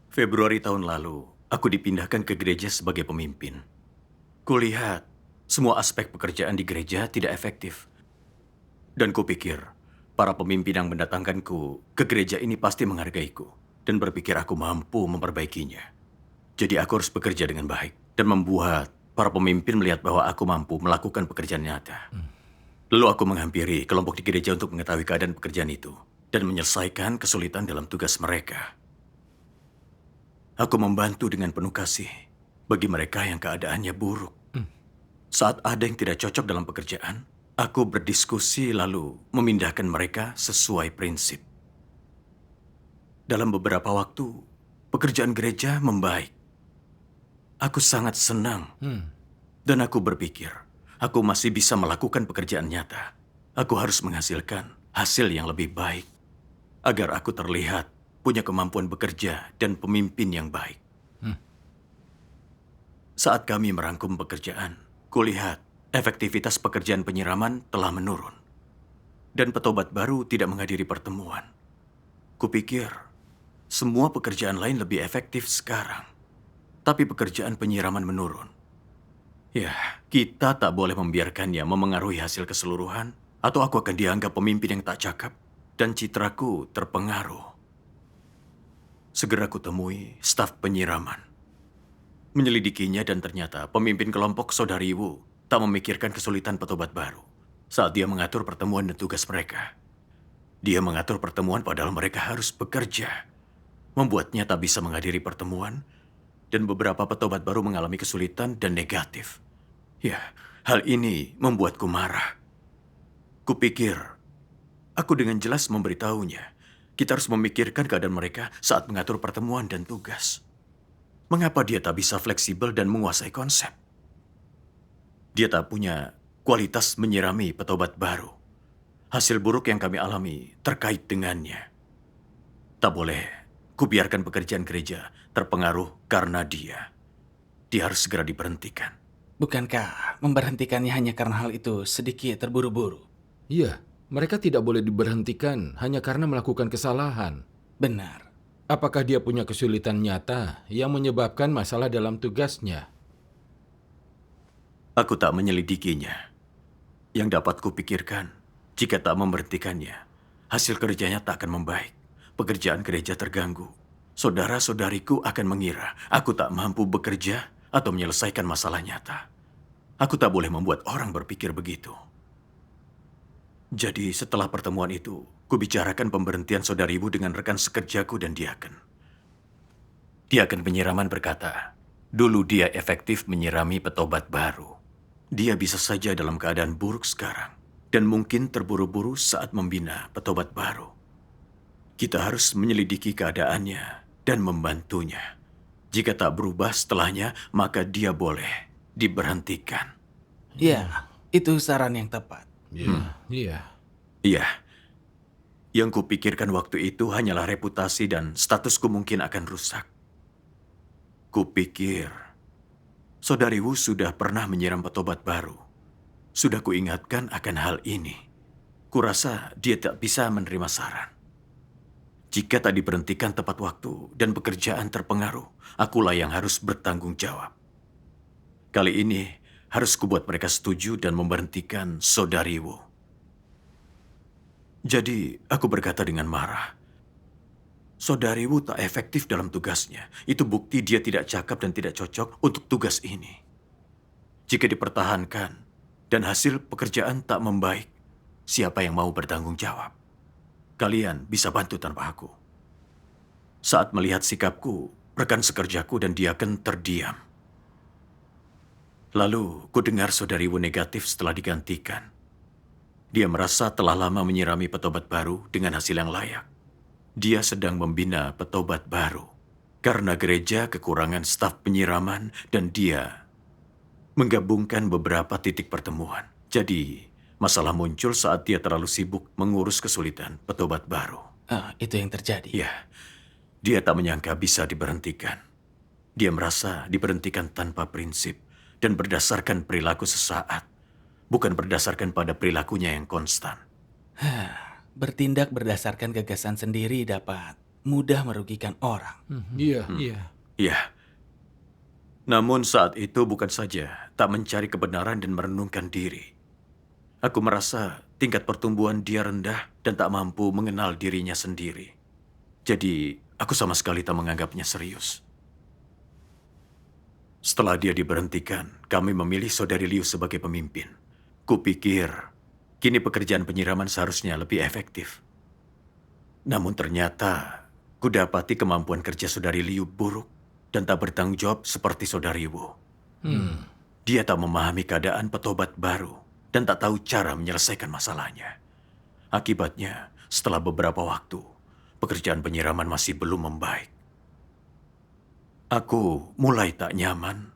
Februari tahun lalu, aku dipindahkan ke gereja sebagai pemimpin. Kulihat semua aspek pekerjaan di gereja tidak efektif. Dan kupikir, para pemimpin yang mendatangkanku ke gereja ini pasti menghargaiku dan berpikir aku mampu memperbaikinya. Jadi aku harus bekerja dengan baik dan membuat para pemimpin melihat bahwa aku mampu melakukan pekerjaan nyata. Lalu aku menghampiri kelompok di gereja untuk mengetahui keadaan pekerjaan itu dan menyelesaikan kesulitan dalam tugas mereka. Aku membantu dengan penuh kasih bagi mereka yang keadaannya buruk. Saat ada yang tidak cocok dalam pekerjaan, aku berdiskusi lalu memindahkan mereka sesuai prinsip. Dalam beberapa waktu, pekerjaan gereja membaik. Aku sangat senang. Dan aku berpikir, aku masih bisa melakukan pekerjaan nyata. Aku harus menghasilkan hasil yang lebih baik agar aku terlihat punya kemampuan bekerja dan pemimpin yang baik. Saat kami merangkum pekerjaan, kulihat efektivitas pekerjaan penyiraman telah menurun. Dan petobat baru tidak menghadiri pertemuan. Kupikir, semua pekerjaan lain lebih efektif sekarang. Tapi pekerjaan penyiraman menurun. Ya, kita tak boleh membiarkannya memengaruhi hasil keseluruhan, atau aku akan dianggap pemimpin yang tak cakap, dan citraku terpengaruh. Segera kutemui staf penyiraman. Menyelidikinya dan ternyata pemimpin kelompok Saudari Wu tak memikirkan kesulitan petobat baru saat dia mengatur pertemuan dan tugas mereka. Dia mengatur pertemuan padahal mereka harus bekerja. Membuatnya tak bisa menghadiri pertemuan dan beberapa petobat baru mengalami kesulitan dan negatif. Ya, hal ini membuatku marah. Kupikir, aku dengan jelas memberitahunya. Kita harus memikirkan keadaan mereka saat mengatur pertemuan dan tugas. Mengapa dia tak bisa fleksibel dan menguasai konsep? Dia tak punya kualitas menyirami petobat baru. Hasil buruk yang kami alami terkait dengannya. Tak boleh kubiarkan pekerjaan gereja terpengaruh karena dia. Dia harus segera diberhentikan. Bukankah memberhentikannya hanya karena hal itu sedikit terburu-buru? Iya, mereka tidak boleh diberhentikan hanya karena melakukan kesalahan. Benar. Apakah dia punya kesulitan nyata yang menyebabkan masalah dalam tugasnya? Aku tak menyelidikinya. Yang dapat kupikirkan, jika tak memberhentikannya, hasil kerjanya tak akan membaik. Pekerjaan gereja terganggu. Saudara-saudariku akan mengira aku tak mampu bekerja atau menyelesaikan masalah nyata. Aku tak boleh membuat orang berpikir begitu. Jadi setelah pertemuan itu, kubicarakan pemberhentian saudari ibu dengan rekan sekerjaku dan diaken. Diaken penyiraman berkata, dulu dia efektif menyirami petobat baru. Dia bisa saja dalam keadaan buruk sekarang, dan mungkin terburu-buru saat membina petobat baru. Kita harus menyelidiki keadaannya dan membantunya. Jika tak berubah setelahnya, maka dia boleh diberhentikan. Ya, itu saran yang tepat. Iya. Iya, yang kupikirkan waktu itu hanyalah reputasi dan statusku mungkin akan rusak. Kupikir, saudari Wu sudah pernah menyiram petobat baru. Sudah kuingatkan akan hal ini. Kurasa dia tak bisa menerima saran. Jika tak diberhentikan tepat waktu dan pekerjaan terpengaruh, akulah yang harus bertanggung jawab. Kali ini harus kubuat mereka setuju dan memberhentikan saudari Wu. Jadi, aku berkata dengan marah, saudari Wu tak efektif dalam tugasnya. Itu bukti dia tidak cakap dan tidak cocok untuk tugas ini. Jika dipertahankan dan hasil pekerjaan tak membaik, siapa yang mau bertanggung jawab? Kalian bisa bantu tanpa aku. Saat melihat sikapku, rekan sekerjaku dan diaken terdiam. Lalu, ku dengar saudari Wu negatif setelah digantikan. Dia merasa telah lama menyirami petobat baru dengan hasil yang layak. Dia sedang membina petobat baru. Karena gereja kekurangan staf penyiraman dan dia menggabungkan beberapa titik pertemuan. Jadi, masalah muncul saat dia terlalu sibuk mengurus kesulitan petobat baru. Itu yang terjadi. Ya, dia tak menyangka bisa diberhentikan. Dia merasa diberhentikan tanpa prinsip dan berdasarkan perilaku sesaat, bukan berdasarkan pada perilakunya yang konstan. Bertindak berdasarkan gagasan sendiri dapat mudah merugikan orang. Iya, iya. Ya, namun saat itu bukan saja tak mencari kebenaran dan merenungkan diri. Aku merasa tingkat pertumbuhan dia rendah dan tak mampu mengenal dirinya sendiri. Jadi, aku sama sekali tak menganggapnya serius. Setelah dia diberhentikan, kami memilih saudari Liu sebagai pemimpin. Kupikir, kini pekerjaan penyiraman seharusnya lebih efektif. Namun ternyata, kudapati kemampuan kerja saudari Liu buruk dan tak bertanggung jawab seperti saudari Wu. Dia tak memahami keadaan petobat baru dan tak tahu cara menyelesaikan masalahnya. Akibatnya, setelah beberapa waktu, pekerjaan penyiraman masih belum membaik. Aku mulai tak nyaman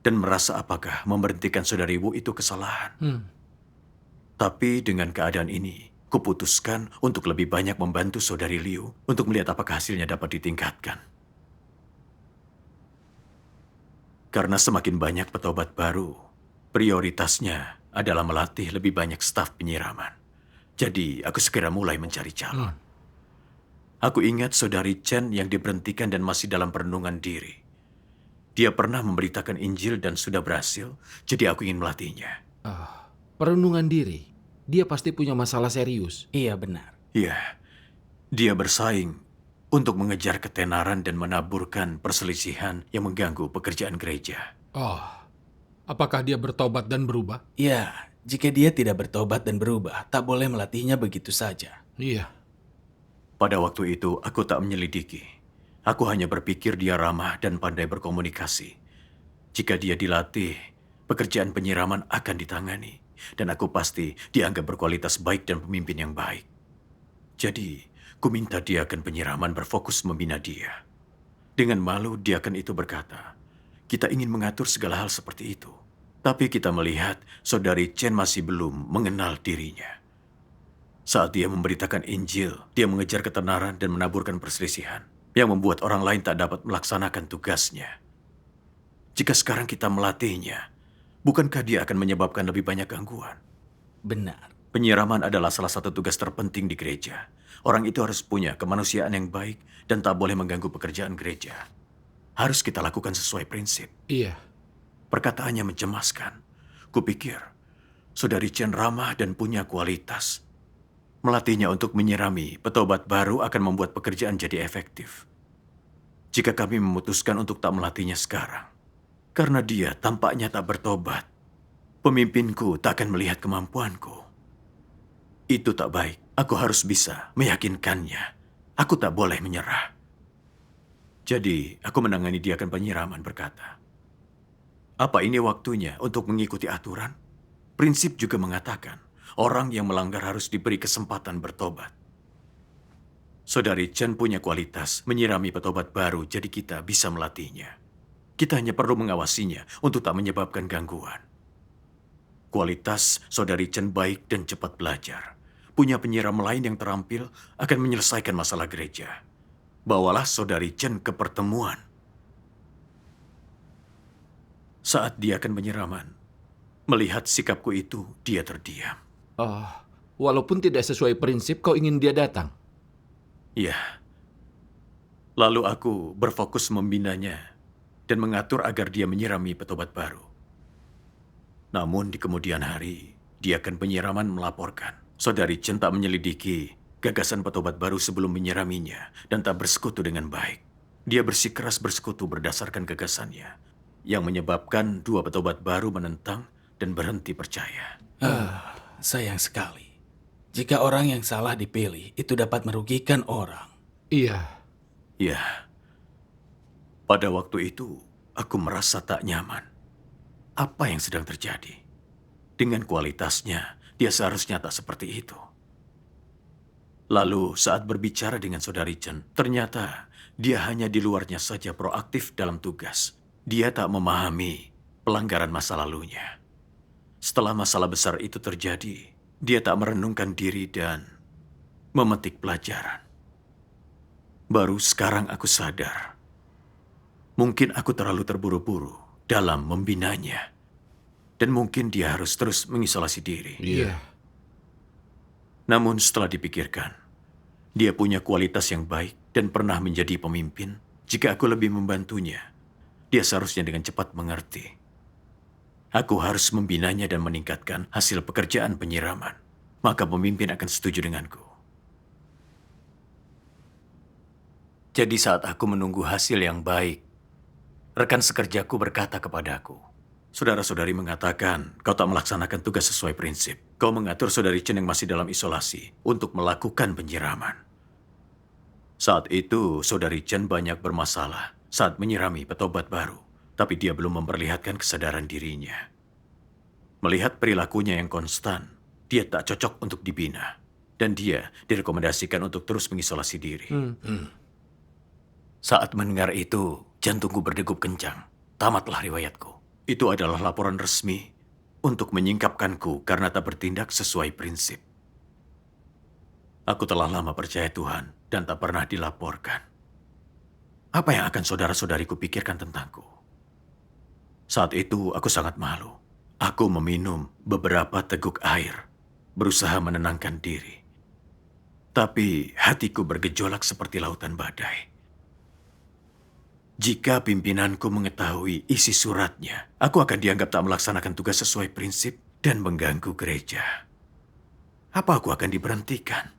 dan merasa apakah memberhentikan saudari Wu itu kesalahan. Tapi dengan keadaan ini, kuputuskan untuk lebih banyak membantu saudari Liu untuk melihat apakah hasilnya dapat ditingkatkan. Karena semakin banyak petobat baru, prioritasnya adalah melatih lebih banyak staf penyiraman. Jadi, aku segera mulai mencari calon. Aku ingat saudari Chen yang diberhentikan dan masih dalam perenungan diri. Dia pernah memberitakan Injil dan sudah berhasil, jadi aku ingin melatihnya. Perenungan diri. Dia pasti punya masalah serius. Iya benar. Ya, dia bersaing untuk mengejar ketenaran dan menaburkan perselisihan yang mengganggu pekerjaan gereja. Oh, apakah dia bertobat dan berubah? Ya, jika dia tidak bertobat dan berubah, tak boleh melatihnya begitu saja. Iya. Pada waktu itu, aku tak menyelidiki. Aku hanya berpikir dia ramah dan pandai berkomunikasi. Jika dia dilatih, pekerjaan penyiraman akan ditangani. Dan aku pasti dianggap berkualitas baik dan pemimpin yang baik. Jadi, ku minta dia akan penyiraman berfokus membina dia. Dengan malu, dia akan itu berkata, kita ingin mengatur segala hal seperti itu. Tapi kita melihat saudari Chen masih belum mengenal dirinya. Saat dia memberitakan Injil, dia mengejar ketenaran dan menaburkan perselisihan yang membuat orang lain tak dapat melaksanakan tugasnya. Jika sekarang kita melatihnya, bukankah dia akan menyebabkan lebih banyak gangguan? Benar. Penyiraman adalah salah satu tugas terpenting di gereja. Orang itu harus punya kemanusiaan yang baik dan tak boleh mengganggu pekerjaan gereja. Harus kita lakukan sesuai prinsip. Iya. Perkataannya mencemaskan. Kupikir, saudari Chen ramah dan punya kualitas. Melatihnya untuk menyirami petobat baru akan membuat pekerjaan jadi efektif. Jika kami memutuskan untuk tak melatihnya sekarang, karena dia tampaknya tak bertobat, pemimpinku tak akan melihat kemampuanku. Itu tak baik. Aku harus bisa meyakinkannya. Aku tak boleh menyerah. Jadi, aku menangani dia akan penyiraman berkata, apa ini waktunya untuk mengikuti aturan? Prinsip juga mengatakan, orang yang melanggar harus diberi kesempatan bertobat. Saudari Chen punya kualitas menyirami petobat baru, jadi kita bisa melatihnya. Kita hanya perlu mengawasinya untuk tak menyebabkan gangguan. Kualitas saudari Chen baik dan cepat belajar. Punya penyiram lain yang terampil akan menyelesaikan masalah gereja. Bawalah saudari Chen ke pertemuan. Saat dia akan penyiraman, melihat sikapku itu, dia terdiam. Walaupun tidak sesuai prinsip, kau ingin dia datang. Ya. Lalu aku berfokus membinanya dan mengatur agar dia menyirami petobat baru. Namun di kemudian hari, dia akan penyiraman melaporkan. Saudari Chen tak menyelidiki gagasan petobat baru sebelum menyiraminya dan tak bersekutu dengan baik. Dia bersikeras bersekutu berdasarkan gagasannya, yang menyebabkan dua petobat baru menentang dan berhenti percaya. Sayang sekali. Jika orang yang salah dipilih, itu dapat merugikan orang. Iya. Ya, pada waktu itu aku merasa tak nyaman. Apa yang sedang terjadi? Dengan kualitasnya, dia seharusnya tak seperti itu. Lalu saat berbicara dengan saudari Chen, ternyata dia hanya di luarnya saja proaktif dalam tugas. Dia tak memahami pelanggaran masa lalunya. Setelah masalah besar itu terjadi, dia tak merenungkan diri dan memetik pelajaran. Baru sekarang aku sadar. Mungkin aku terlalu terburu-buru dalam membinanya. Dan mungkin dia harus terus mengisolasi diri. Iya. Namun setelah dipikirkan, dia punya kualitas yang baik dan pernah menjadi pemimpin, jika aku lebih membantunya, dia seharusnya dengan cepat mengerti. Aku harus membinanya dan meningkatkan hasil pekerjaan penyiraman. Maka pemimpin akan setuju denganku. Jadi saat aku menunggu hasil yang baik, rekan sekerjaku berkata kepadaku, "Saudara-saudari mengatakan kau tak melaksanakan tugas sesuai prinsip. Kau mengatur saudari Chen yang masih dalam isolasi untuk melakukan penyiraman." Saat itu, saudari Chen banyak bermasalah saat menyirami petobat baru, tapi dia belum memperlihatkan kesadaran dirinya. Melihat perilakunya yang konstan, dia tak cocok untuk dibina, dan dia direkomendasikan untuk terus mengisolasi diri. Saat mendengar itu, jantungku berdegup kencang. Tamatlah riwayatku. Itu adalah laporan resmi untuk menyingkapkanku karena tak bertindak sesuai prinsip. Aku telah lama percaya Tuhan dan tak pernah dilaporkan. Apa yang akan saudara-saudariku pikirkan tentangku? Saat itu aku sangat malu. Aku meminum beberapa teguk air, berusaha menenangkan diri. Tapi hatiku bergejolak seperti lautan badai. Jika pimpinanku mengetahui isi suratnya, aku akan dianggap tak melaksanakan tugas sesuai prinsip dan mengganggu gereja. Apa aku akan diberhentikan?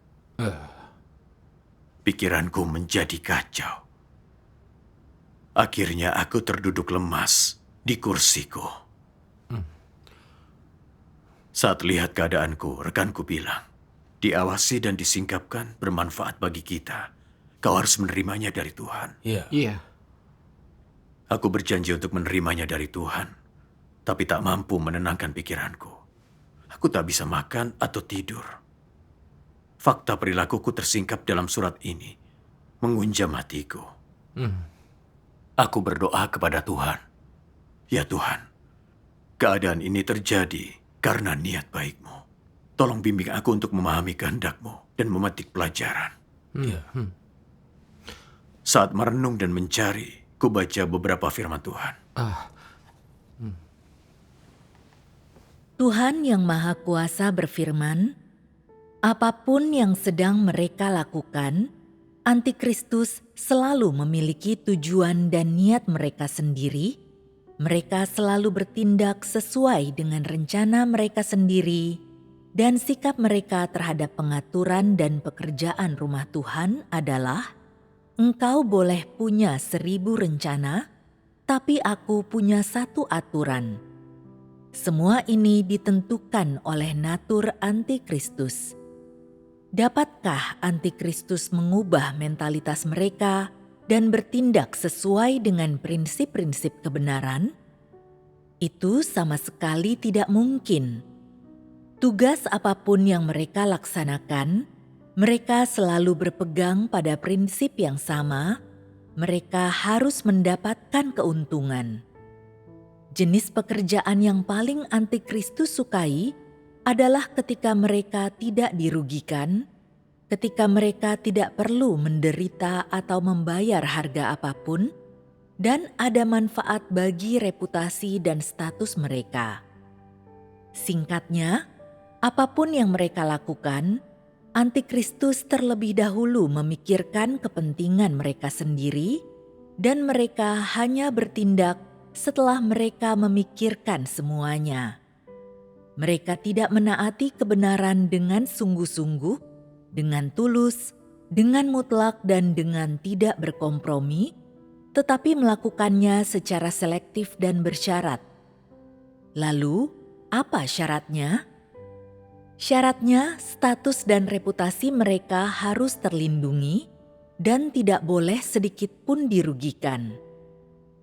Pikiranku menjadi kacau. Akhirnya aku terduduk lemas di kursiku. Saat lihat keadaanku, rekanku bilang, "Diawasi dan disingkapkan bermanfaat bagi kita. Kau harus menerimanya dari Tuhan." Iya. Aku berjanji untuk menerimanya dari Tuhan, tapi tak mampu menenangkan pikiranku. Aku tak bisa makan atau tidur. Fakta perilakuku tersingkap dalam surat ini, mengunjam hatiku. Aku berdoa kepada Tuhan. Ya Tuhan, keadaan ini terjadi karena niat baik-Mu. Tolong bimbing aku untuk memahami kehendak-Mu dan memetik pelajaran. Saat merenung dan mencari, ku baca beberapa firman Tuhan. Tuhan yang Maha Kuasa berfirman, apapun yang sedang mereka lakukan, Antikristus selalu memiliki tujuan dan niat mereka sendiri. Mereka selalu bertindak sesuai dengan rencana mereka sendiri, dan sikap mereka terhadap pengaturan dan pekerjaan rumah Tuhan adalah, engkau boleh punya 1000 rencana, tapi aku punya 1 aturan. Semua ini ditentukan oleh natur Antikristus. Dapatkah Antikristus mengubah mentalitas mereka dan bertindak sesuai dengan prinsip-prinsip kebenaran? Itu sama sekali tidak mungkin. Tugas apapun yang mereka laksanakan, mereka selalu berpegang pada prinsip yang sama. Mereka harus mendapatkan keuntungan. Jenis pekerjaan yang paling Antikristus sukai adalah ketika mereka tidak dirugikan, ketika mereka tidak perlu menderita atau membayar harga apapun, dan ada manfaat bagi reputasi dan status mereka. Singkatnya, apapun yang mereka lakukan, Antikristus terlebih dahulu memikirkan kepentingan mereka sendiri, dan mereka hanya bertindak setelah mereka memikirkan semuanya. Mereka tidak menaati kebenaran dengan sungguh-sungguh, dengan tulus, dengan mutlak dan dengan tidak berkompromi, tetapi melakukannya secara selektif dan bersyarat. Lalu, apa syaratnya? Syaratnya, status dan reputasi mereka harus terlindungi dan tidak boleh sedikit pun dirugikan.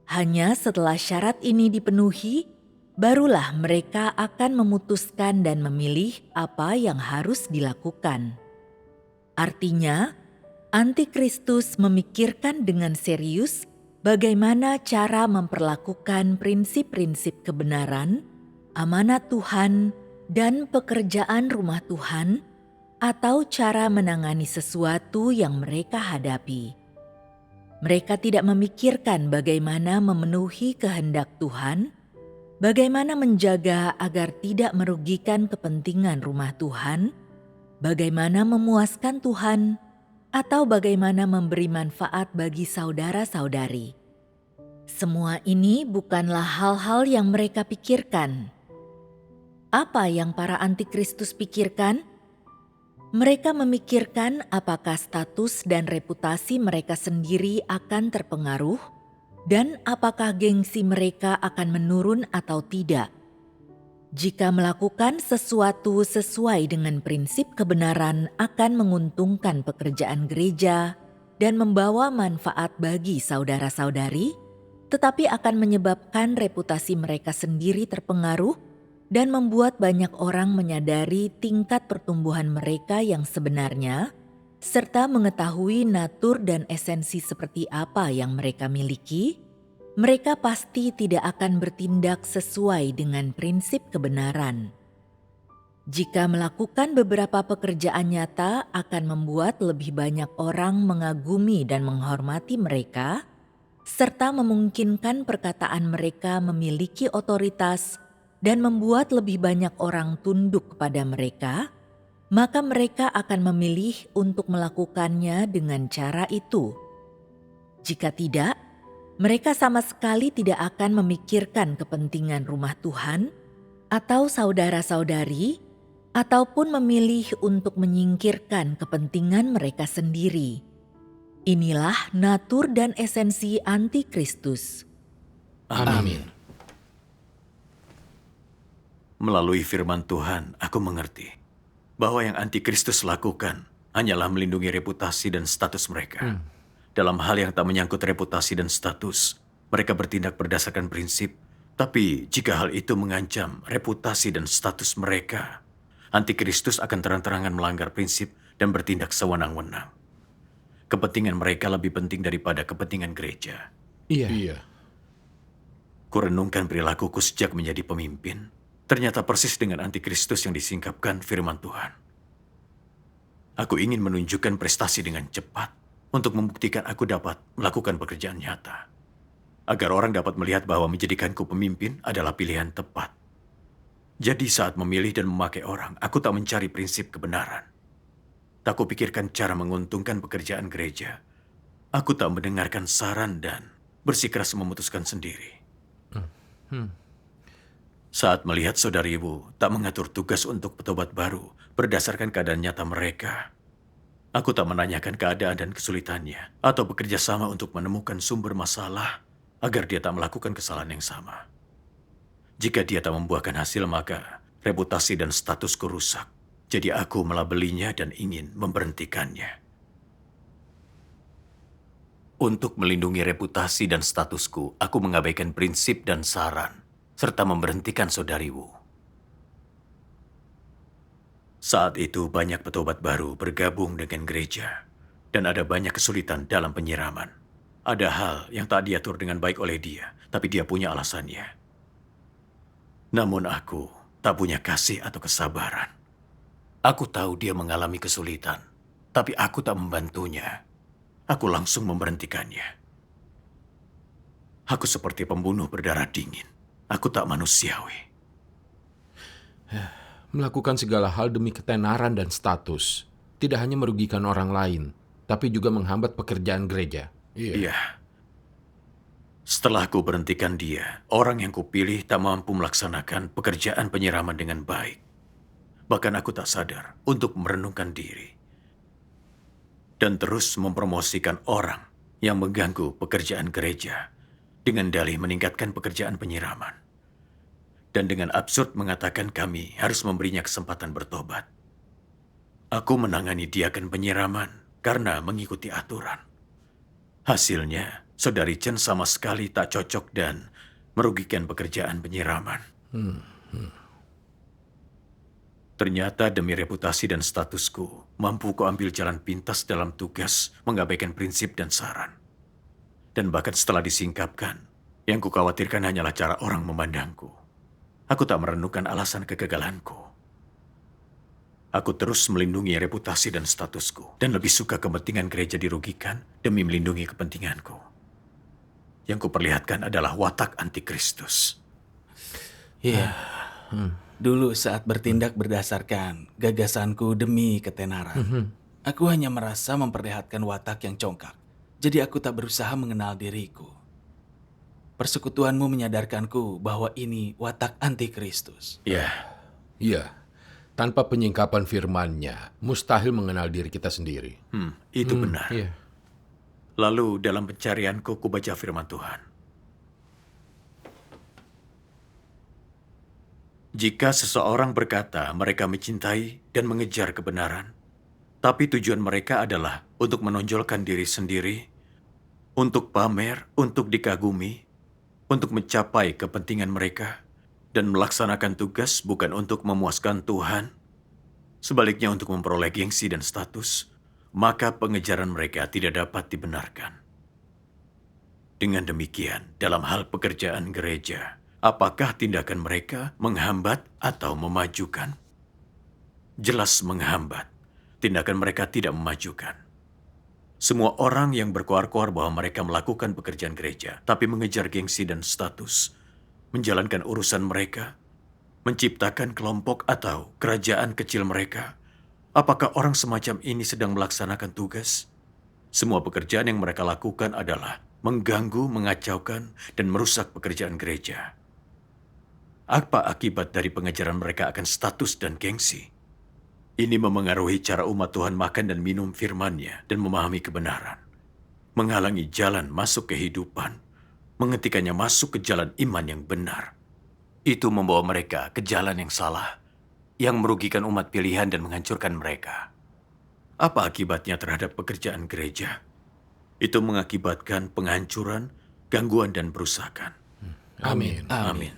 Hanya setelah syarat ini dipenuhi, barulah mereka akan memutuskan dan memilih apa yang harus dilakukan. Artinya, Antikristus memikirkan dengan serius bagaimana cara memperlakukan prinsip-prinsip kebenaran, amanat Tuhan, dan pekerjaan rumah Tuhan, atau cara menangani sesuatu yang mereka hadapi. Mereka tidak memikirkan bagaimana memenuhi kehendak Tuhan, bagaimana menjaga agar tidak merugikan kepentingan rumah Tuhan, bagaimana memuaskan Tuhan, atau bagaimana memberi manfaat bagi saudara-saudari. Semua ini bukanlah hal-hal yang mereka pikirkan. Apa yang para antikristus pikirkan? Mereka memikirkan apakah status dan reputasi mereka sendiri akan terpengaruh dan apakah gengsi mereka akan menurun atau tidak. Jika melakukan sesuatu sesuai dengan prinsip kebenaran akan menguntungkan pekerjaan gereja dan membawa manfaat bagi saudara-saudari, tetapi akan menyebabkan reputasi mereka sendiri terpengaruh dan membuat banyak orang menyadari tingkat pertumbuhan mereka yang sebenarnya, serta mengetahui natur dan esensi seperti apa yang mereka miliki, mereka pasti tidak akan bertindak sesuai dengan prinsip kebenaran. Jika melakukan beberapa pekerjaan nyata akan membuat lebih banyak orang mengagumi dan menghormati mereka, serta memungkinkan perkataan mereka memiliki otoritas dan membuat lebih banyak orang tunduk kepada mereka, maka mereka akan memilih untuk melakukannya dengan cara itu. Jika tidak, mereka sama sekali tidak akan memikirkan kepentingan rumah Tuhan atau saudara-saudari, ataupun memilih untuk menyingkirkan kepentingan mereka sendiri. Inilah natur dan esensi antikristus. Amin. Melalui firman Tuhan, aku mengerti bahwa yang antikristus lakukan hanyalah melindungi reputasi dan status mereka. Dalam hal yang tak menyangkut reputasi dan status, mereka bertindak berdasarkan prinsip. Tapi jika hal itu mengancam reputasi dan status mereka, antikristus akan terang-terangan melanggar prinsip dan bertindak sewenang-wenang. Kepentingan mereka lebih penting daripada kepentingan gereja. Iya. Kurenungkan perilakuku sejak menjadi pemimpin. Ternyata persis dengan antikristus yang disingkapkan firman Tuhan. Aku ingin menunjukkan prestasi dengan cepat untuk membuktikan aku dapat melakukan pekerjaan nyata. Agar orang dapat melihat bahwa menjadikanku pemimpin adalah pilihan tepat. Jadi saat memilih dan memakai orang, aku tak mencari prinsip kebenaran. Tak kupikirkan cara menguntungkan pekerjaan gereja. Aku tak mendengarkan saran dan bersikeras memutuskan sendiri. Saat melihat saudarimu tak mengatur tugas untuk petobat baru berdasarkan keadaan nyata mereka, aku tak menanyakan keadaan dan kesulitannya atau bekerja sama untuk menemukan sumber masalah agar dia tak melakukan kesalahan yang sama. Jika dia tak membuahkan hasil, maka reputasi dan statusku rusak. Jadi aku melabelinya dan ingin memberhentikannya. Untuk melindungi reputasi dan statusku, aku mengabaikan prinsip dan saran serta memberhentikan saudarimu. Saat itu banyak petobat baru bergabung dengan gereja dan ada banyak kesulitan dalam penyiraman. Ada hal yang tak diatur dengan baik oleh dia, tapi dia punya alasannya. Namun aku tak punya kasih atau kesabaran. Aku tahu dia mengalami kesulitan, tapi aku tak membantunya. Aku langsung memberhentikannya. Aku seperti pembunuh berdarah dingin. Aku tak manusiawi. Melakukan segala hal demi ketenaran dan status tidak hanya merugikan orang lain, tapi juga menghambat pekerjaan gereja. Iya. Setelah ku berhentikan dia, orang yang kupilih tak mampu melaksanakan pekerjaan penyiraman dengan baik. Bahkan aku tak sadar untuk merenungkan diri. Dan terus mempromosikan orang yang mengganggu pekerjaan gereja dengan dalih meningkatkan pekerjaan penyiraman. Dan dengan absurd mengatakan kami harus memberinya kesempatan bertobat. Aku menangani diaken penyiraman karena mengikuti aturan. Hasilnya, Saudari Chen sama sekali tak cocok dan merugikan pekerjaan penyiraman. Ternyata demi reputasi dan statusku, mampu kuambil jalan pintas dalam tugas mengabaikan prinsip dan saran. Dan bahkan setelah disingkapkan, yang kukhawatirkan hanyalah cara orang memandangku. Aku tak merenungkan alasan kegagalanku. Aku terus melindungi reputasi dan statusku, dan lebih suka kepentingan gereja dirugikan demi melindungi kepentinganku. Yang kuperlihatkan adalah watak antikristus. Iya. Dulu saat bertindak berdasarkan gagasanku demi ketenaran, Aku hanya merasa memperlihatkan watak yang congkak, jadi aku tak berusaha mengenal diriku. Persekutuanmu menyadarkanku bahwa ini watak antikristus. Ya, Iya, tanpa penyingkapan firman-Nya, mustahil mengenal diri kita sendiri. itu benar. Iya. Lalu dalam pencarianku, kubaca firman Tuhan. Jika seseorang berkata mereka mencintai dan mengejar kebenaran, tapi tujuan mereka adalah untuk menonjolkan diri sendiri, untuk pamer, untuk dikagumi, untuk mencapai kepentingan mereka, dan melaksanakan tugas bukan untuk memuaskan Tuhan, sebaliknya untuk memperoleh gengsi dan status, maka pengejaran mereka tidak dapat dibenarkan. Dengan demikian, dalam hal pekerjaan gereja, apakah tindakan mereka menghambat atau memajukan? Jelas menghambat. Tindakan mereka tidak memajukan. Semua orang yang berkoar-koar bahwa mereka melakukan pekerjaan gereja, tapi mengejar gengsi dan status, menjalankan urusan mereka, menciptakan kelompok atau kerajaan kecil mereka, apakah orang semacam ini sedang melaksanakan tugas? Semua pekerjaan yang mereka lakukan adalah mengganggu, mengacaukan, dan merusak pekerjaan gereja. Apa akibat dari pengejaran mereka akan status dan gengsi? Ini memengaruhi cara umat Tuhan makan dan minum firman-Nya dan memahami kebenaran. Menghalangi jalan masuk kehidupan, menghentikannya masuk ke jalan iman yang benar. Itu membawa mereka ke jalan yang salah, yang merugikan umat pilihan dan menghancurkan mereka. Apa akibatnya terhadap pekerjaan gereja? Itu mengakibatkan penghancuran, gangguan, dan perusakan. Amin. Amin.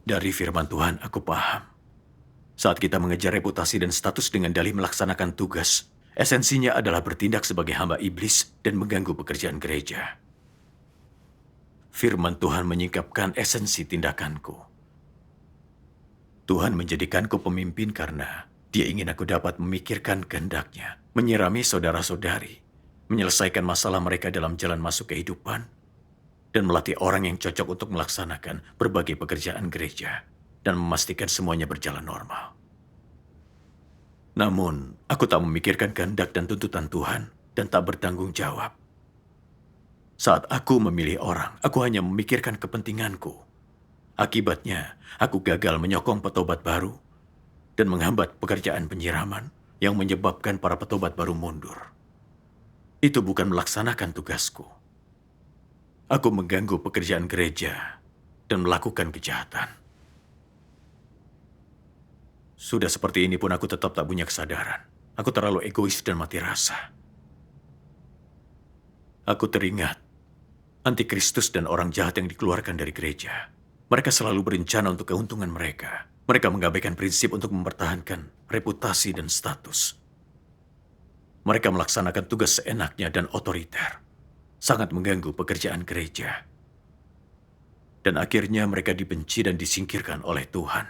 Dari firman Tuhan aku paham. Saat kita mengejar reputasi dan status dengan dalih melaksanakan tugas, esensinya adalah bertindak sebagai hamba iblis dan mengganggu pekerjaan gereja. Firman Tuhan menyingkapkan esensi tindakanku. Tuhan menjadikanku pemimpin karena Dia ingin aku dapat memikirkan kehendak-Nya, menyirami saudara-saudari, menyelesaikan masalah mereka dalam jalan masuk kehidupan, dan melatih orang yang cocok untuk melaksanakan berbagai pekerjaan gereja dan memastikan semuanya berjalan normal. Namun, aku tak memikirkan kehendak dan tuntutan Tuhan dan tak bertanggung jawab. Saat aku memilih orang, aku hanya memikirkan kepentinganku. Akibatnya, aku gagal menyokong petobat baru dan menghambat pekerjaan penyiraman yang menyebabkan para petobat baru mundur. Itu bukan melaksanakan tugasku. Aku mengganggu pekerjaan gereja dan melakukan kejahatan. Sudah seperti ini pun aku tetap tak punya kesadaran. Aku terlalu egois dan mati rasa. Aku teringat antikristus dan orang jahat yang dikeluarkan dari gereja. Mereka selalu berencana untuk keuntungan mereka. Mereka mengabaikan prinsip untuk mempertahankan reputasi dan status. Mereka melaksanakan tugas seenaknya dan otoriter. Sangat mengganggu pekerjaan gereja. Dan akhirnya mereka dibenci dan disingkirkan oleh Tuhan.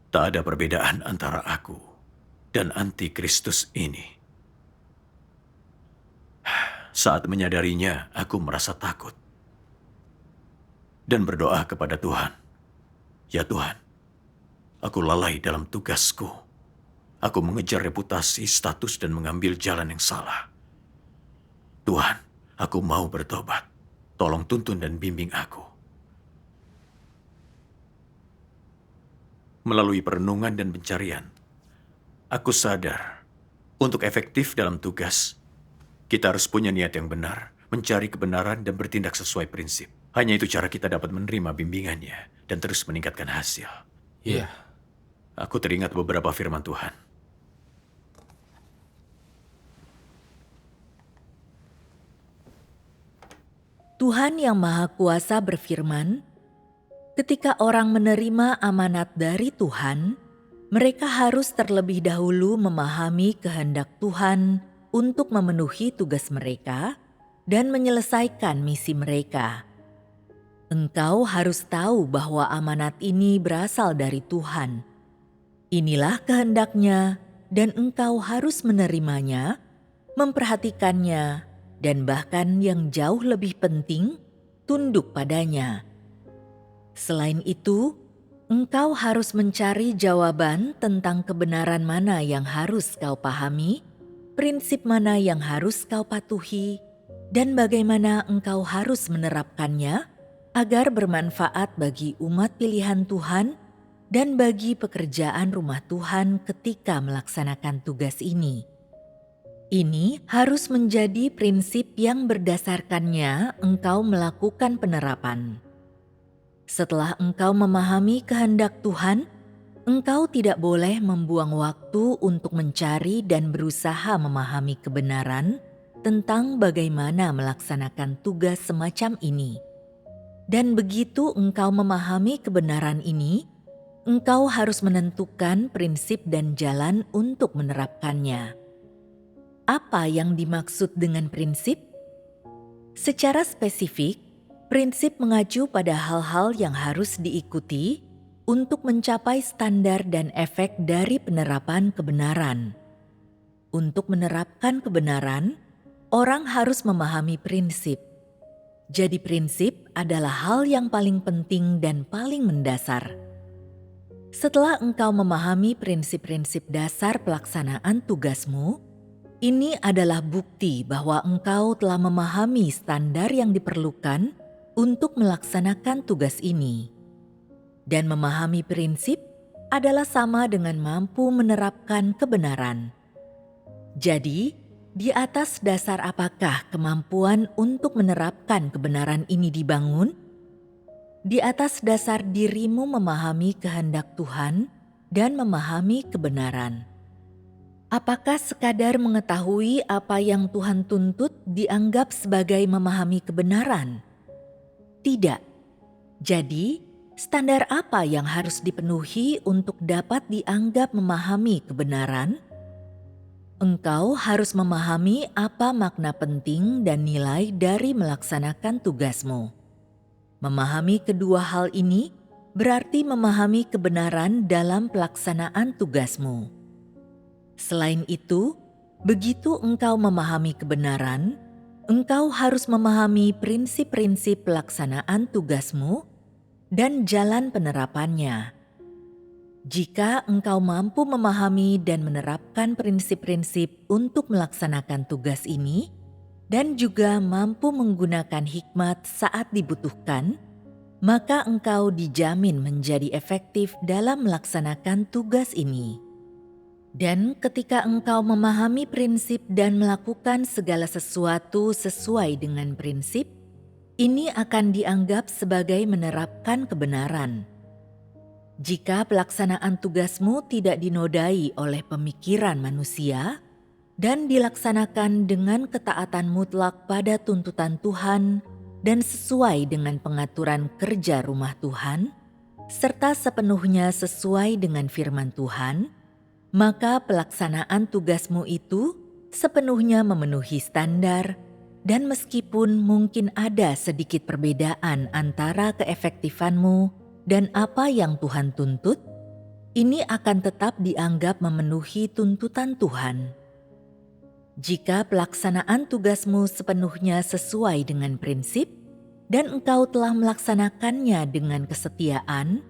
Tak ada perbedaan antara aku dan antikristus ini. Saat menyadarinya, aku merasa takut. Dan berdoa kepada Tuhan. Ya Tuhan, aku lalai dalam tugasku. Aku mengejar reputasi, status, dan mengambil jalan yang salah. Tuhan, aku mau bertobat. Tolong tuntun dan bimbing aku. Melalui perenungan dan pencarian, aku sadar untuk efektif dalam tugas, kita harus punya niat yang benar, mencari kebenaran dan bertindak sesuai prinsip. Hanya itu cara kita dapat menerima bimbingannya dan terus meningkatkan hasil. Iya. Aku teringat beberapa firman Tuhan. Tuhan Yang Maha Kuasa berfirman, ketika orang menerima amanat dari Tuhan, mereka harus terlebih dahulu memahami kehendak Tuhan untuk memenuhi tugas mereka dan menyelesaikan misi mereka. Engkau harus tahu bahwa amanat ini berasal dari Tuhan. Inilah kehendaknya dan engkau harus menerimanya, memperhatikannya, dan bahkan yang jauh lebih penting, tunduk padanya. Selain itu, engkau harus mencari jawaban tentang kebenaran mana yang harus kau pahami, prinsip mana yang harus kau patuhi, dan bagaimana engkau harus menerapkannya agar bermanfaat bagi umat pilihan Tuhan dan bagi pekerjaan rumah Tuhan ketika melaksanakan tugas ini. Ini harus menjadi prinsip yang berdasarkannya engkau melakukan penerapan. Setelah engkau memahami kehendak Tuhan, engkau tidak boleh membuang waktu untuk mencari dan berusaha memahami kebenaran tentang bagaimana melaksanakan tugas semacam ini. Dan begitu engkau memahami kebenaran ini, engkau harus menentukan prinsip dan jalan untuk menerapkannya. Apa yang dimaksud dengan prinsip? Secara spesifik, prinsip mengacu pada hal-hal yang harus diikuti untuk mencapai standar dan efek dari penerapan kebenaran. Untuk menerapkan kebenaran, orang harus memahami prinsip. Jadi prinsip adalah hal yang paling penting dan paling mendasar. Setelah engkau memahami prinsip-prinsip dasar pelaksanaan tugasmu, ini adalah bukti bahwa engkau telah memahami standar yang diperlukan untuk melaksanakan tugas ini. Dan memahami prinsip adalah sama dengan mampu menerapkan kebenaran. Jadi, di atas dasar apakah kemampuan untuk menerapkan kebenaran ini dibangun? Di atas dasar dirimu memahami kehendak Tuhan dan memahami kebenaran. Apakah sekadar mengetahui apa yang Tuhan tuntut dianggap sebagai memahami kebenaran? Tidak. Jadi, standar apa yang harus dipenuhi untuk dapat dianggap memahami kebenaran? Engkau harus memahami apa makna penting dan nilai dari melaksanakan tugasmu. Memahami kedua hal ini berarti memahami kebenaran dalam pelaksanaan tugasmu. Selain itu, begitu engkau memahami kebenaran, engkau harus memahami prinsip-prinsip pelaksanaan tugasmu dan jalan penerapannya. Jika engkau mampu memahami dan menerapkan prinsip-prinsip untuk melaksanakan tugas ini, dan juga mampu menggunakan hikmat saat dibutuhkan, maka engkau dijamin menjadi efektif dalam melaksanakan tugas ini. Dan ketika engkau memahami prinsip dan melakukan segala sesuatu sesuai dengan prinsip, ini akan dianggap sebagai menerapkan kebenaran. Jika pelaksanaan tugasmu tidak dinodai oleh pemikiran manusia dan dilaksanakan dengan ketaatan mutlak pada tuntutan Tuhan dan sesuai dengan pengaturan kerja rumah Tuhan, serta sepenuhnya sesuai dengan firman Tuhan, maka pelaksanaan tugasmu itu sepenuhnya memenuhi standar, dan meskipun mungkin ada sedikit perbedaan antara keefektifanmu dan apa yang Tuhan tuntut, ini akan tetap dianggap memenuhi tuntutan Tuhan. Jika pelaksanaan tugasmu sepenuhnya sesuai dengan prinsip, dan engkau telah melaksanakannya dengan kesetiaan,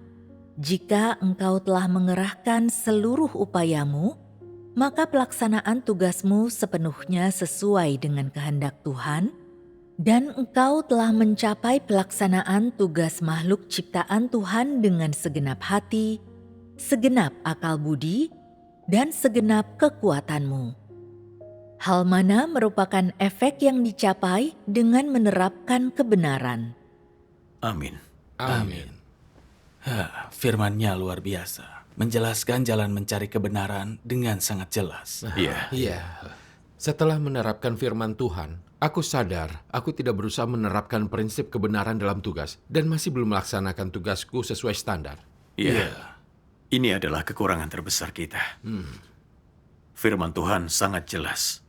jika engkau telah mengerahkan seluruh upayamu, maka pelaksanaan tugasmu sepenuhnya sesuai dengan kehendak Tuhan, dan engkau telah mencapai pelaksanaan tugas makhluk ciptaan Tuhan dengan segenap hati, segenap akal budi, dan segenap kekuatanmu. Hal mana merupakan efek yang dicapai dengan menerapkan kebenaran. Amin. Amin. Firman-Nya luar biasa, menjelaskan jalan mencari kebenaran dengan sangat jelas. Iya. Iya. Setelah menerapkan firman Tuhan, aku sadar aku tidak berusaha menerapkan prinsip kebenaran dalam tugas dan masih belum melaksanakan tugasku sesuai standar. Iya. Ini adalah kekurangan terbesar kita. Firman Tuhan sangat jelas.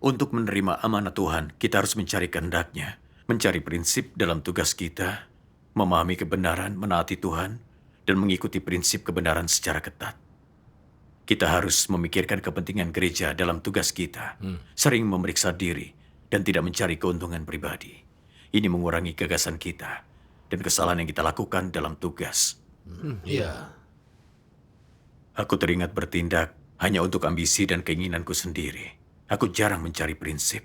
Untuk menerima amanat Tuhan, kita harus mencari kehendak-Nya, mencari prinsip dalam tugas kita, memahami kebenaran, menaati Tuhan, dan mengikuti prinsip kebenaran secara ketat. Kita harus memikirkan kepentingan gereja dalam tugas kita, sering memeriksa diri, dan tidak mencari keuntungan pribadi. Ini mengurangi gagasan kita dan kesalahan yang kita lakukan dalam tugas. Iya. Aku teringat bertindak hanya untuk ambisi dan keinginanku sendiri. Aku jarang mencari prinsip.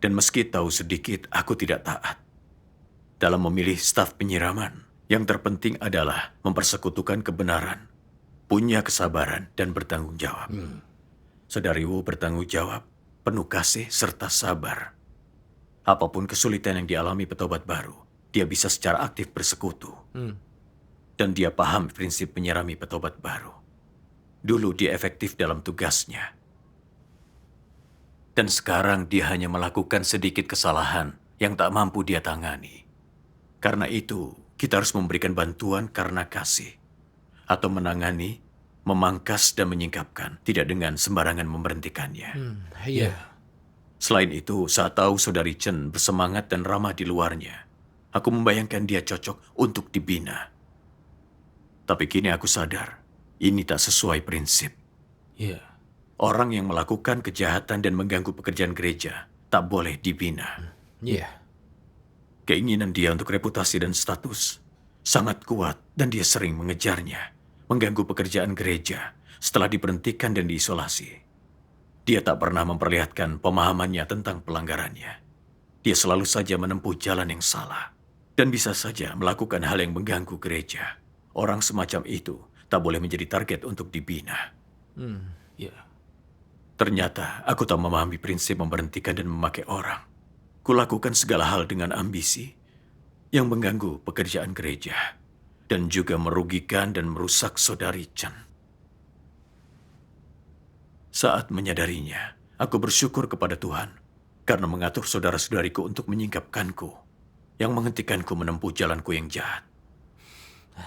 Dan meski tahu sedikit, aku tidak taat. Dalam memilih staf penyiraman, yang terpenting adalah mempersekutukan kebenaran, punya kesabaran, dan bertanggung jawab. Saudari Wu bertanggung jawab, penuh kasih, serta sabar. Apapun kesulitan yang dialami petobat baru, dia bisa secara aktif bersekutu. Dan dia paham prinsip menyirami petobat baru. Dulu dia efektif dalam tugasnya. Dan sekarang dia hanya melakukan sedikit kesalahan yang tak mampu dia tangani. Karena itu, kita harus memberikan bantuan karena kasih. Atau menangani, memangkas dan menyingkapkan, tidak dengan sembarangan memberhentikannya. Iya. Selain itu, saat tahu saudari Chen bersemangat dan ramah di luarnya, aku membayangkan dia cocok untuk dibina. Tapi kini aku sadar, ini tak sesuai prinsip. Iya. Orang yang melakukan kejahatan dan mengganggu pekerjaan gereja tak boleh dibina. Iya. Keinginan dia untuk reputasi dan status sangat kuat dan dia sering mengejarnya, mengganggu pekerjaan gereja setelah diberhentikan dan diisolasi. Dia tak pernah memperlihatkan pemahamannya tentang pelanggarannya. Dia selalu saja menempuh jalan yang salah dan bisa saja melakukan hal yang mengganggu gereja. Orang semacam itu tak boleh menjadi target untuk dibina. Iya. Ternyata aku tak memahami prinsip memberhentikan dan memakai orang. Kulakukan segala hal dengan ambisi yang mengganggu pekerjaan gereja dan juga merugikan dan merusak saudari Chen. Saat menyadarinya, aku bersyukur kepada Tuhan karena mengatur saudara-saudariku untuk menyingkapkanku yang menghentikanku menempuh jalanku yang jahat.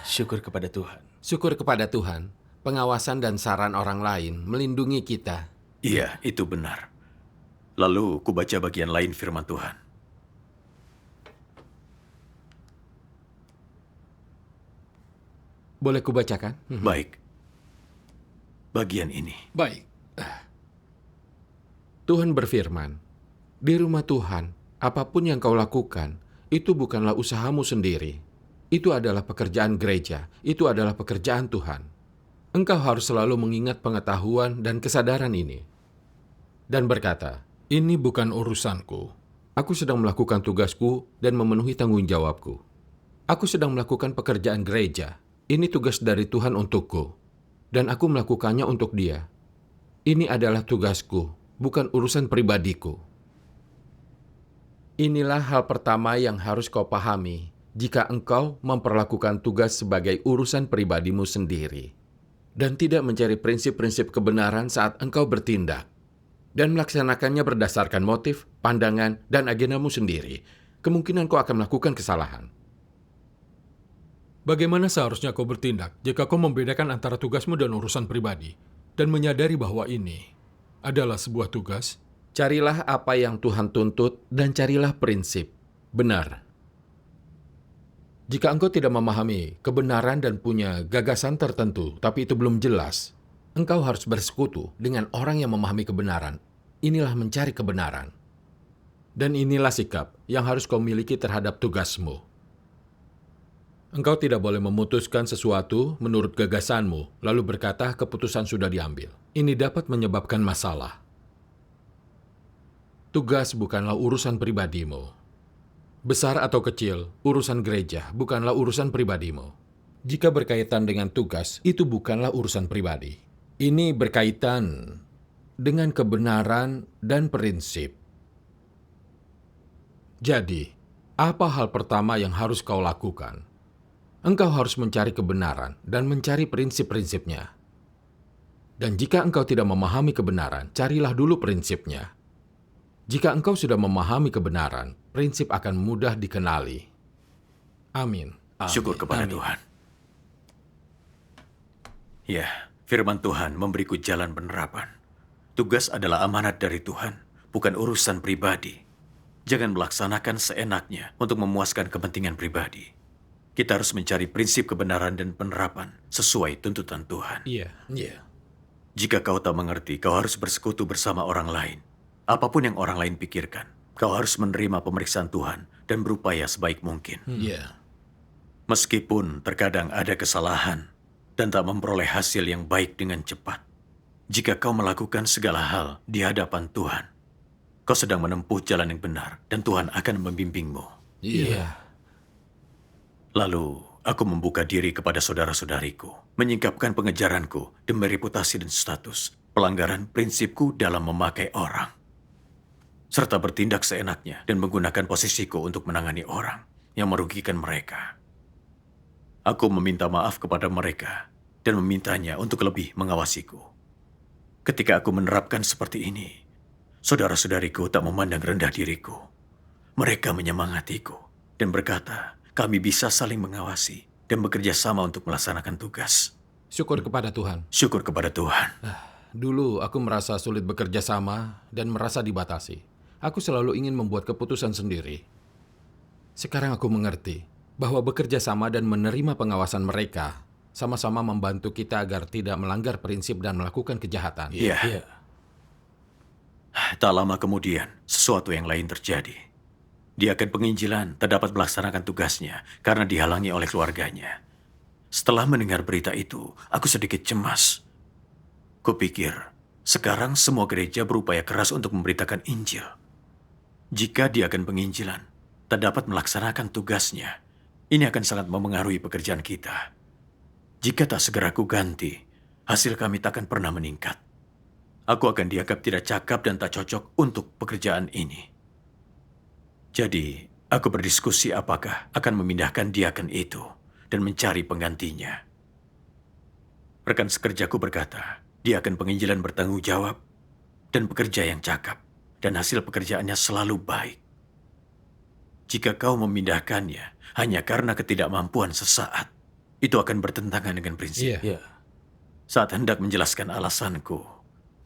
Syukur kepada Tuhan. Syukur kepada Tuhan, pengawasan dan saran orang lain melindungi kita. Iya, itu benar. Lalu kubaca bagian lain firman Tuhan. Boleh kubacakan? Baik. Bagian ini. Baik. Tuhan berfirman, di rumah Tuhan, apapun yang kau lakukan, itu bukanlah usahamu sendiri. Itu adalah pekerjaan gereja, itu adalah pekerjaan Tuhan. Engkau harus selalu mengingat pengetahuan dan kesadaran ini. Dan berkata, ini bukan urusanku. Aku sedang melakukan tugasku dan memenuhi tanggung jawabku. Aku sedang melakukan pekerjaan gereja. Ini tugas dari Tuhan untukku. Dan aku melakukannya untuk dia. Ini adalah tugasku, bukan urusan pribadiku. Inilah hal pertama yang harus kau pahami jika engkau memperlakukan tugas sebagai urusan pribadimu sendiri dan tidak mencari prinsip-prinsip kebenaran saat engkau bertindak dan melaksanakannya berdasarkan motif, pandangan, dan agendamu sendiri, kemungkinan kau akan melakukan kesalahan. Bagaimana seharusnya kau bertindak jika kau membedakan antara tugasmu dan urusan pribadi dan menyadari bahwa ini adalah sebuah tugas? Carilah apa yang Tuhan tuntut dan carilah prinsip. Benar. Jika engkau tidak memahami kebenaran dan punya gagasan tertentu, tapi itu belum jelas, engkau harus bersekutu dengan orang yang memahami kebenaran. Inilah mencari kebenaran. Dan inilah sikap yang harus kau miliki terhadap tugasmu. Engkau tidak boleh memutuskan sesuatu menurut gagasanmu, lalu berkata keputusan sudah diambil. Ini dapat menyebabkan masalah. Tugas bukanlah urusan pribadimu. Besar atau kecil, urusan gereja bukanlah urusan pribadimu. Jika berkaitan dengan tugas, itu bukanlah urusan pribadi. Ini berkaitan dengan kebenaran dan prinsip. Jadi, apa hal pertama yang harus kau lakukan? Engkau harus mencari kebenaran dan mencari prinsip-prinsipnya. Dan jika engkau tidak memahami kebenaran, carilah dulu prinsipnya. Jika engkau sudah memahami kebenaran, prinsip akan mudah dikenali. Amin. Syukur kepada Tuhan. Ya, firman Tuhan memberiku jalan penerapan. Tugas adalah amanat dari Tuhan, bukan urusan pribadi. Jangan melaksanakan seenaknya untuk memuaskan kepentingan pribadi. Kita harus mencari prinsip kebenaran dan penerapan sesuai tuntutan Tuhan. Iya. Jika kau tak mengerti, kau harus bersekutu bersama orang lain. Apapun yang orang lain pikirkan, kau harus menerima pemeriksaan Tuhan dan berupaya sebaik mungkin. Iya. Meskipun terkadang ada kesalahan dan tak memperoleh hasil yang baik dengan cepat, jika kau melakukan segala hal di hadapan Tuhan, kau sedang menempuh jalan yang benar dan Tuhan akan membimbingmu. Iya. Lalu, aku membuka diri kepada saudara-saudariku, menyingkapkan pengejaranku demi reputasi dan status, pelanggaran prinsipku dalam memakai orang, serta bertindak seenaknya dan menggunakan posisiku untuk menangani orang yang merugikan mereka. Aku meminta maaf kepada mereka dan memintanya untuk lebih mengawasiku. Ketika aku menerapkan seperti ini, saudara-saudariku tak memandang rendah diriku. Mereka menyemangatiku dan berkata, kami bisa saling mengawasi dan bekerja sama untuk melaksanakan tugas. Syukur kepada Tuhan. Syukur kepada Tuhan. Dulu aku merasa sulit bekerja sama dan merasa dibatasi. Aku selalu ingin membuat keputusan sendiri. Sekarang aku mengerti bahwa bekerja sama dan menerima pengawasan mereka sama-sama membantu kita agar tidak melanggar prinsip dan melakukan kejahatan. Iya. Iya. Tak lama kemudian, sesuatu yang lain terjadi. Dia akan penginjilan tak dapat melaksanakan tugasnya karena dihalangi oleh keluarganya. Setelah mendengar berita itu, aku sedikit cemas. Kupikir, sekarang semua gereja berupaya keras untuk memberitakan Injil. Jika dia akan penginjilan, tak dapat melaksanakan tugasnya, ini akan sangat memengaruhi pekerjaan kita. Jika tak segera ku ganti, hasil kami tak akan pernah meningkat. Aku akan dianggap tidak cakap dan tak cocok untuk pekerjaan ini. Jadi, aku berdiskusi apakah akan memindahkan diaken itu dan mencari penggantinya. Rekan sekerjaku berkata, diaken penginjilan bertanggung jawab dan pekerja yang cakap, dan hasil pekerjaannya selalu baik. Jika kau memindahkannya hanya karena ketidakmampuan sesaat, itu akan bertentangan dengan prinsip. Iya. Iya. Saat hendak menjelaskan alasanku,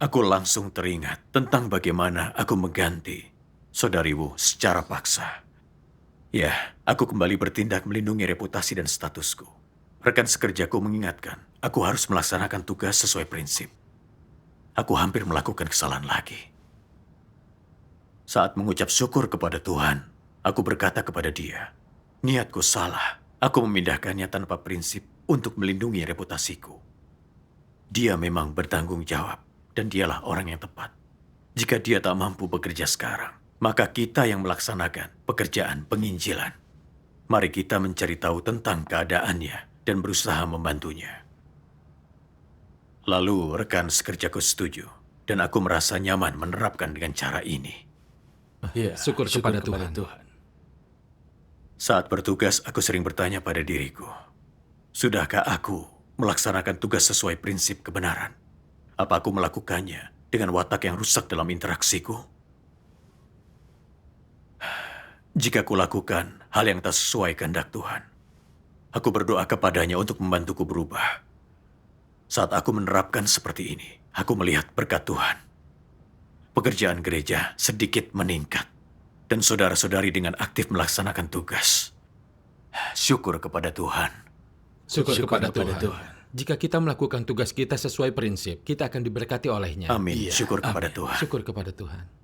aku langsung teringat tentang bagaimana aku mengganti saudarimu secara paksa. Ya, aku kembali bertindak melindungi reputasi dan statusku. Rekan sekerjaku mengingatkan, aku harus melaksanakan tugas sesuai prinsip. Aku hampir melakukan kesalahan lagi. Saat mengucap syukur kepada Tuhan, aku berkata kepada dia, niatku salah. Aku memindahkannya tanpa prinsip untuk melindungi reputasiku. Dia memang bertanggung jawab, dan dialah orang yang tepat. Jika dia tak mampu bekerja sekarang, maka kita yang melaksanakan pekerjaan penginjilan. Mari kita mencari tahu tentang keadaannya dan berusaha membantunya. Lalu rekan sekerjaku setuju, dan aku merasa nyaman menerapkan dengan cara ini. Iya. Syukur kepada Tuhan. Saat bertugas, aku sering bertanya pada diriku, sudahkah aku melaksanakan tugas sesuai prinsip kebenaran? Apa aku melakukannya dengan watak yang rusak dalam interaksiku? Jika kulakukan hal yang tak sesuai kehendak Tuhan, aku berdoa kepadanya untuk membantuku berubah. Saat aku menerapkan seperti ini, aku melihat berkat Tuhan. Pekerjaan gereja sedikit meningkat, dan saudara-saudari dengan aktif melaksanakan tugas. Syukur kepada Tuhan. Syukur kepada kepada Tuhan. Tuhan. Jika kita melakukan tugas kita sesuai prinsip, kita akan diberkati olehnya. Amin. Iya, Syukur kepada Tuhan. Syukur kepada Tuhan.